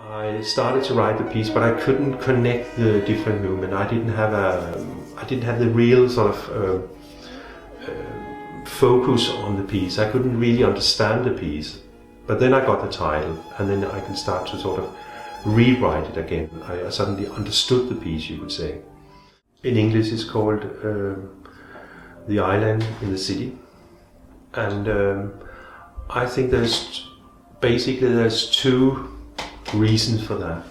I started to write the piece, but I couldn't connect the different movements. I didn't have the real sort of focus on the piece. I couldn't really understand the piece. But then I got the title, and then I can start to sort of rewrite it again. I suddenly understood the piece, you could say. In English it's called The Island in the City. And I think there's two reasons for that.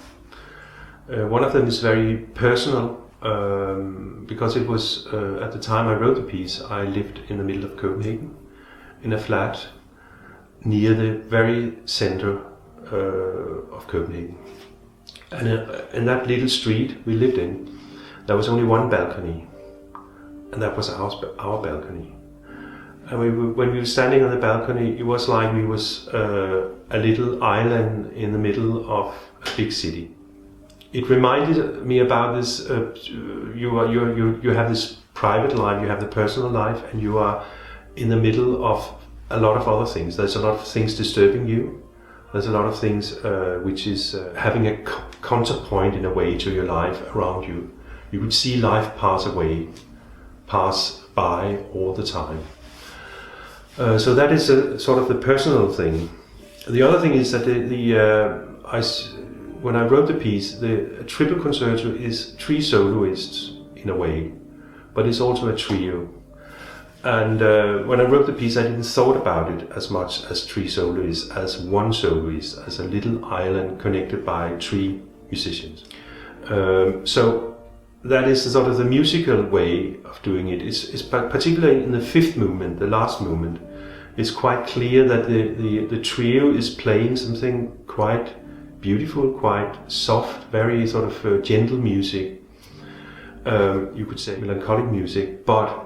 One of them is very personal, because it was at the time I wrote the piece, I lived in the middle of Copenhagen in a flat near the very center of Copenhagen. And in that little street we lived in, there was only one balcony, and that was our balcony. And when we were standing on the balcony, it was like we was a little island in the middle of a big city. It reminded me about this. You have this private life, you have the personal life, and you are in the middle of a lot of other things. There's a lot of things disturbing you. There's a lot of things which is having a counterpoint in a way to your life around you. You could see life pass by all the time. So that is sort of the personal thing. The other thing is that when I wrote the piece, the triple concerto is three soloists in a way, but it's also a trio. And when I wrote the piece, I didn't thought about it as much as three soloists, as one soloist, as a little island connected by three musicians. So that is sort of the musical way of doing it. It's particularly in the fifth movement, the last movement, it's quite clear that the trio is playing something quite beautiful, quite soft, very sort of gentle music. You could say melancholic music, but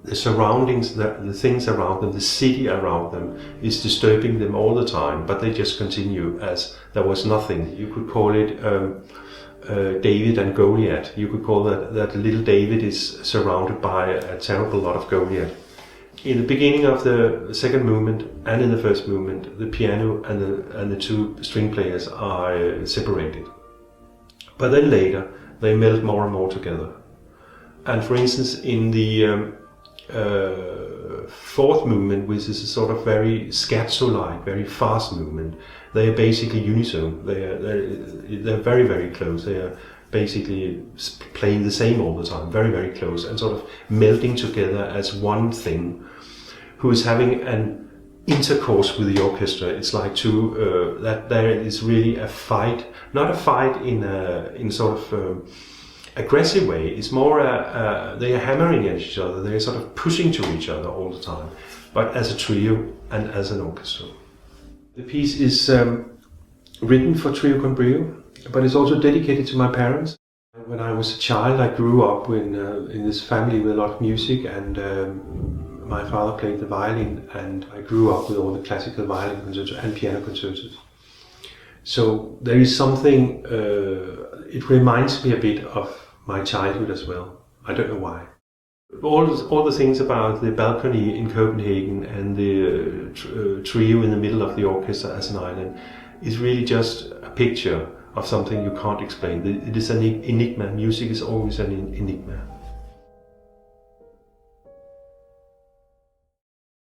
the surroundings, the things around them, the city around them is disturbing them all the time, but they just continue as there was nothing. You could call it David and Goliath. You could call that little David is surrounded by a terrible lot of Goliath. In the beginning of the second movement and in the first movement, the piano and the two string players are separated. But then later, they melt more and more together. And for instance, in the fourth movement, which is a sort of very scherzo-like, very fast movement, they are basically unison. They're very, very close. They are basically playing the same all the time, very, very close, and sort of melting together as one thing, who is having an intercourse with the orchestra. It's like that there is really a fight, not a fight in sort of aggressive way. It's more they are hammering at each other. They are sort of pushing to each other all the time, but as a trio and as an orchestra. The piece is written for trio con brio, but it's also dedicated to my parents. When I was a child, I grew up in this family with a lot of music, and my father played the violin, and I grew up with all the classical violin concertos and piano concertos. So there is something, it reminds me a bit of my childhood as well. I don't know why. All the things about the balcony in Copenhagen and the trio in the middle of the orchestra as an island is really just a picture of something you can't explain. It is an enigma. Music is always an enigma.